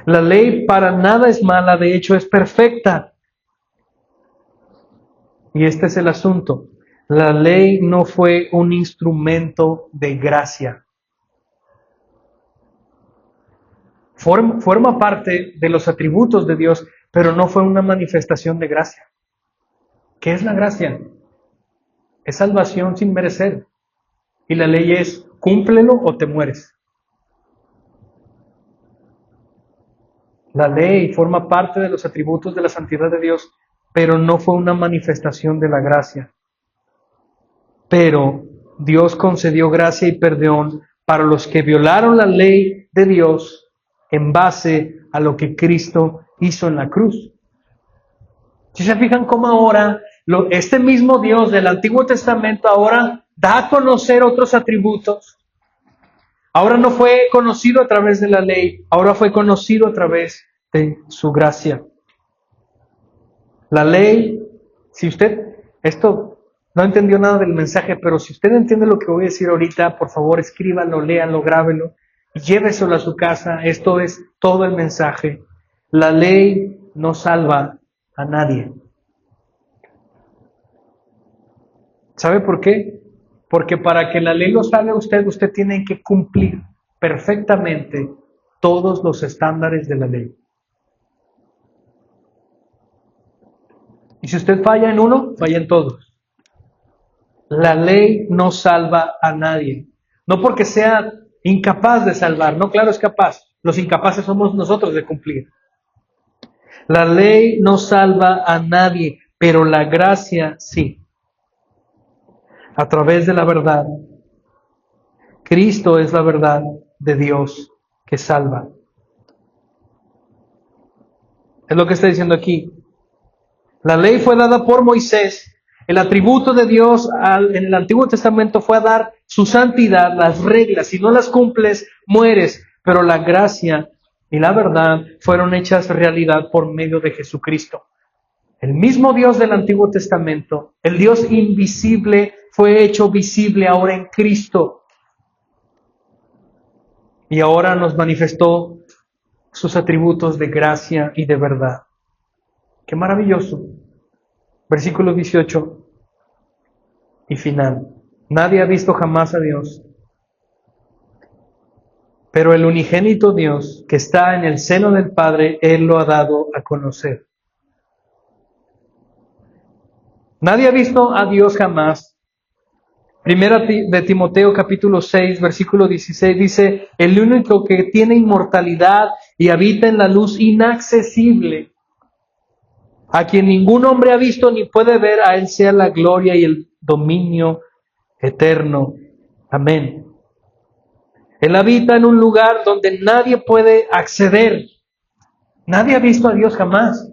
La ley para nada es mala, de hecho es perfecta. Y este es el asunto. La ley no fue un instrumento de gracia. Forma parte de los atributos de Dios, pero no fue una manifestación de gracia. ¿Qué es la gracia? Es salvación sin merecer. Y la ley es, cúmplelo o te mueres. La ley forma parte de los atributos de la santidad de Dios, pero no fue una manifestación de la gracia. Pero Dios concedió gracia y perdón para los que violaron la ley de Dios en base a lo que Cristo hizo en la cruz. Si se fijan cómo ahora este mismo Dios del Antiguo Testamento ahora da a conocer otros atributos. Ahora no fue conocido a través de la ley, ahora fue conocido a través de su gracia. La ley, si usted, esto no entendió nada del mensaje, pero si usted entiende lo que voy a decir ahorita, por favor escríbalo, léalo, grábelo y lléveselo a su casa. Esto es todo el mensaje. La ley no salva a nadie. ¿Sabe por qué? Porque para que la ley lo salve a usted, usted tiene que cumplir perfectamente todos los estándares de la ley. Y si usted falla en uno, falla en todos. La ley no salva a nadie. No porque sea incapaz de salvar, no, claro, es capaz. Los incapaces somos nosotros de cumplir. La ley no salva a nadie, pero la gracia sí. A través de la verdad. Cristo es la verdad de Dios que salva. Es lo que está diciendo aquí. La ley fue dada por Moisés. El atributo de Dios en el Antiguo Testamento fue a dar su santidad, las reglas. Si no las cumples, mueres. Pero la gracia y la verdad fueron hechas realidad por medio de Jesucristo. El mismo Dios del Antiguo Testamento, el Dios invisible, fue hecho visible ahora en Cristo. Y ahora nos manifestó sus atributos de gracia y de verdad. ¡Qué maravilloso! Versículo 18 y final. Nadie ha visto jamás a Dios. Pero el unigénito Dios que está en el seno del Padre, Él lo ha dado a conocer. Nadie ha visto a Dios jamás. Primera de Timoteo capítulo 6, versículo 16 dice, el único que tiene inmortalidad y habita en la luz inaccesible, a quien ningún hombre ha visto ni puede ver, a Él sea la gloria y el dominio eterno. Amén. Él habita en un lugar donde nadie puede acceder. Nadie ha visto a Dios jamás.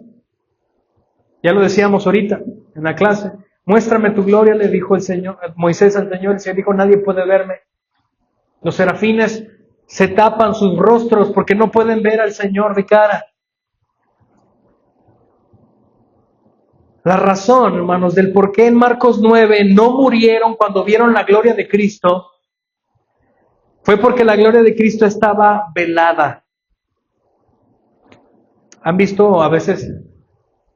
Ya lo decíamos ahorita en la clase. Muéstrame tu gloria, le dijo el Señor, Moisés al Señor. El Señor dijo, nadie puede verme. Los serafines se tapan sus rostros porque no pueden ver al Señor de cara. La razón, hermanos, del por qué en Marcos 9 no murieron cuando vieron la gloria de Cristo fue porque la gloria de Cristo estaba velada. ¿Han visto a veces?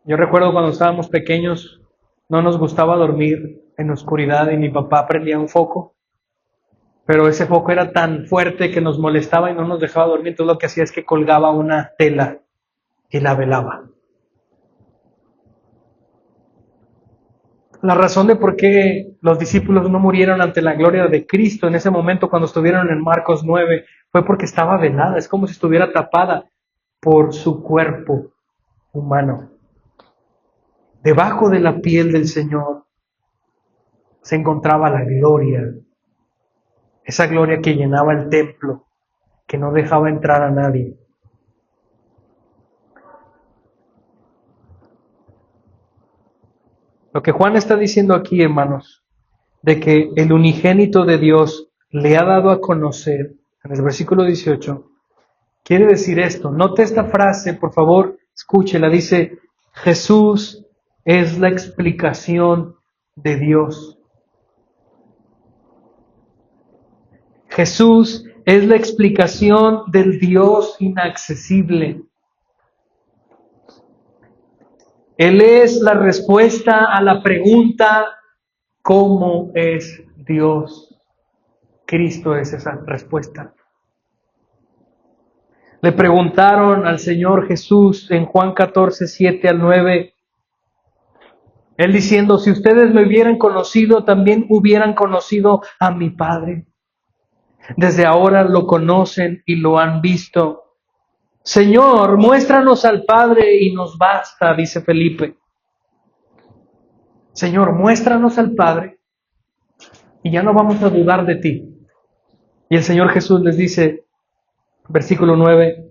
Yo recuerdo cuando estábamos pequeños, no nos gustaba dormir en oscuridad y mi papá prendía un foco, pero ese foco era tan fuerte que nos molestaba y no nos dejaba dormir. Entonces lo que hacía es que colgaba una tela y la velaba. La razón de por qué los discípulos no murieron ante la gloria de Cristo en ese momento cuando estuvieron en Marcos 9 fue porque estaba velada. Es como si estuviera tapada por su cuerpo humano. Debajo de la piel del Señor se encontraba la gloria. Esa gloria que llenaba el templo, que no dejaba entrar a nadie. Lo que Juan está diciendo aquí, hermanos, de que el unigénito de Dios le ha dado a conocer, en el versículo 18, quiere decir esto. Note esta frase, por favor, escúchela. Dice, Jesús es la explicación de Dios. Jesús es la explicación del Dios inaccesible. Él es la respuesta a la pregunta, ¿cómo es Dios? Cristo es esa respuesta. Le preguntaron al Señor Jesús en Juan 14, 7 al 9, Él diciendo, si ustedes me hubieran conocido, también hubieran conocido a mi Padre. Desde ahora lo conocen y lo han visto. Señor, muéstranos al Padre y nos basta, dice Felipe. Señor, muéstranos al Padre y ya no vamos a dudar de ti. Y el Señor Jesús les dice, versículo 9,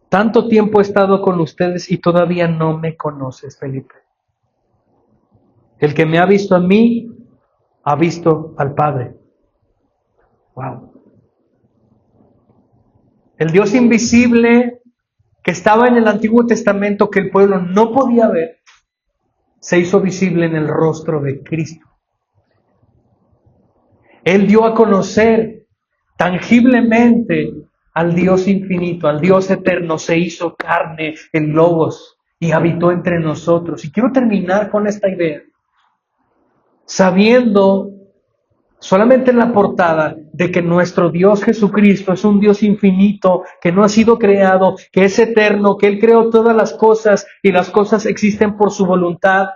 tanto tiempo he estado con ustedes y todavía no me conoces, Felipe. El que me ha visto a mí, ha visto al Padre. Wow. El Dios invisible que estaba en el Antiguo Testamento, que el pueblo no podía ver, se hizo visible en el rostro de Cristo. Él dio a conocer tangiblemente al Dios infinito, al Dios eterno, se hizo carne en Logos y habitó entre nosotros. Y quiero terminar con esta idea, sabiendo solamente en la portada de que nuestro Dios Jesucristo es un Dios infinito, que no ha sido creado, que es eterno, que Él creó todas las cosas y las cosas existen por su voluntad.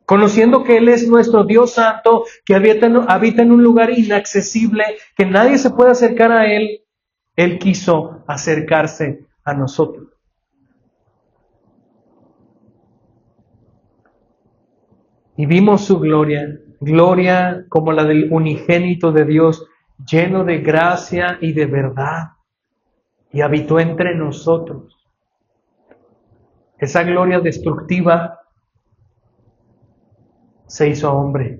Conociendo que Él es nuestro Dios santo, que habita en un lugar inaccesible, que nadie se puede acercar a Él, Él quiso acercarse a nosotros. Y vimos su gloria, gloria como la del unigénito de Dios, lleno de gracia y de verdad, y habitó entre nosotros. Esa gloria destructiva se hizo hombre.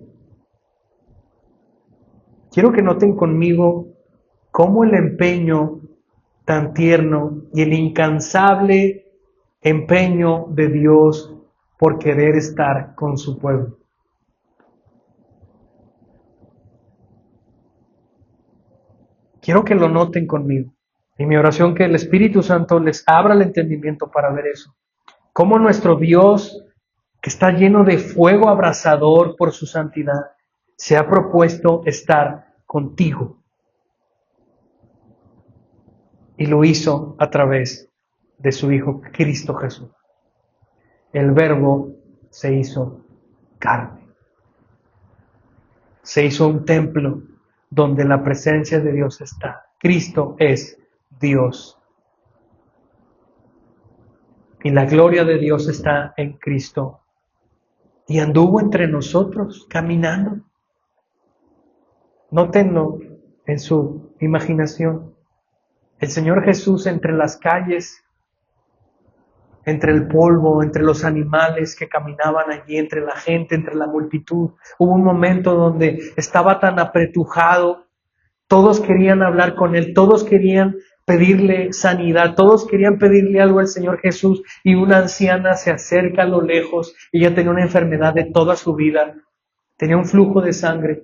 Quiero que noten conmigo cómo el empeño tan tierno y el incansable empeño de Dios por querer estar con su pueblo. Quiero que lo noten conmigo. Y mi oración que el Espíritu Santo les abra el entendimiento para ver eso. Cómo nuestro Dios, que está lleno de fuego abrasador por su santidad, se ha propuesto estar contigo. Y lo hizo a través de su Hijo Cristo Jesús. El Verbo se hizo carne. Se hizo un templo donde la presencia de Dios está. Cristo es Dios. Y la gloria de Dios está en Cristo. Y anduvo entre nosotros, caminando. Nótenlo en su imaginación. El Señor Jesús entre las calles, entre el polvo, entre los animales que caminaban allí, entre la gente, entre la multitud. Hubo un momento donde estaba tan apretujado, todos querían hablar con Él, todos querían pedirle sanidad, todos querían pedirle algo al Señor Jesús, y una anciana se acerca a lo lejos. Ella tenía una enfermedad de toda su vida, tenía un flujo de sangre,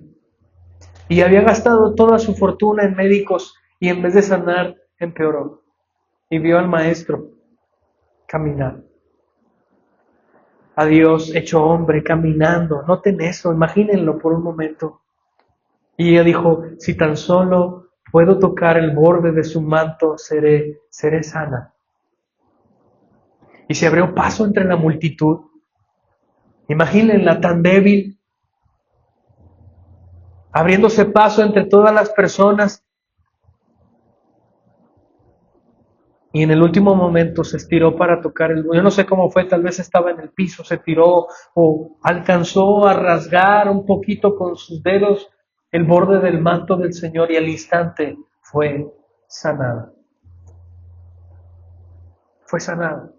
y había gastado toda su fortuna en médicos, y en vez de sanar, empeoró. Y vio al Maestro caminar. A Dios hecho hombre caminando. Noten eso, imagínenlo por un momento. Y ella dijo, si tan solo puedo tocar el borde de su manto, seré sana. Y se abrió paso entre la multitud. Imagínenla tan débil, abriéndose paso entre todas las personas. Y en el último momento se estiró para tocar el... Yo no sé cómo fue, tal vez estaba en el piso, se tiró o alcanzó a rasgar un poquito con sus dedos el borde del manto del Señor, y al instante fue sanada. Fue sanada.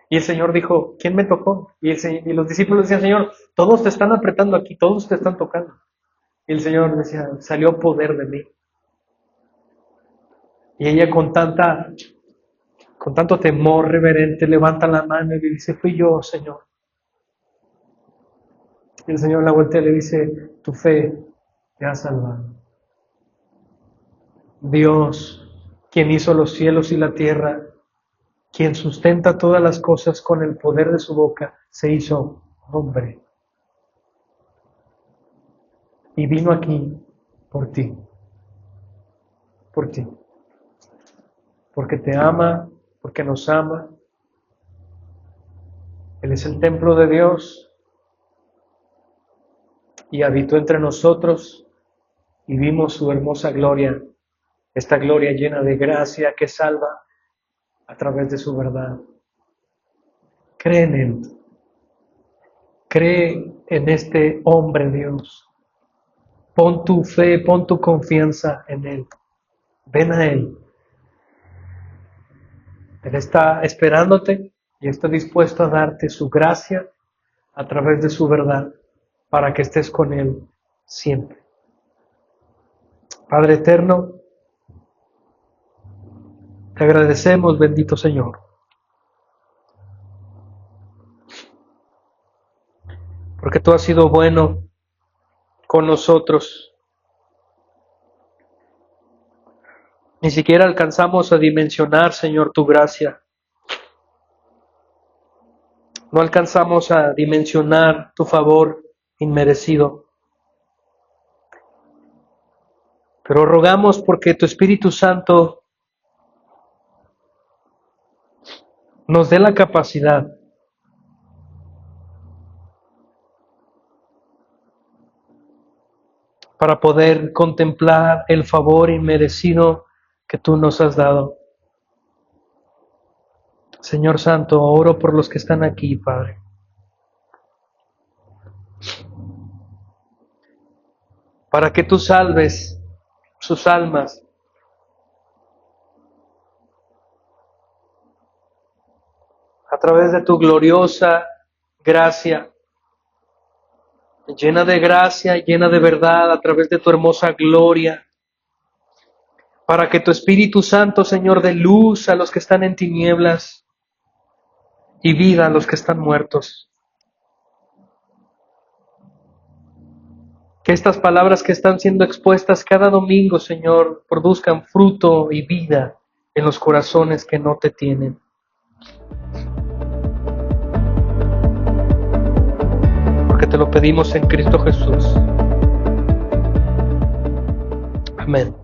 Y el Señor dijo, ¿quién me tocó? Y los discípulos decían, Señor, todos te están apretando aquí, todos te están tocando. Y el Señor decía, salió poder de mí. Y ella con tanto temor reverente, levanta la mano y le dice, fui yo, Señor. Y el Señor la voltea y le dice, tu fe te ha salvado. Dios, quien hizo los cielos y la tierra, quien sustenta todas las cosas con el poder de su boca, se hizo hombre. Y vino aquí por ti. Por ti. Porque te ama, porque nos ama. Él es el templo de Dios y habitó entre nosotros y vimos su hermosa gloria, esta gloria llena de gracia que salva a través de su verdad. Cree en Él, cree en este hombre Dios, pon tu fe, pon tu confianza en Él, ven a Él. Él está esperándote y está dispuesto a darte su gracia a través de su verdad para que estés con Él siempre. Padre eterno, te agradecemos, bendito Señor, porque tú has sido bueno con nosotros. Ni siquiera alcanzamos a dimensionar, Señor, tu gracia. No alcanzamos a dimensionar tu favor inmerecido. Pero rogamos porque tu Espíritu Santo nos dé la capacidad para poder contemplar el favor inmerecido que tú nos has dado. Señor Santo, oro por los que están aquí, Padre. Para que tú salves sus almas. A través de tu gloriosa gracia, llena de gracia, llena de verdad, a través de tu hermosa gloria. Para que tu Espíritu Santo, Señor, dé luz a los que están en tinieblas y vida a los que están muertos. Que estas palabras que están siendo expuestas cada domingo, Señor, produzcan fruto y vida en los corazones que no te tienen. Porque te lo pedimos en Cristo Jesús. Amén.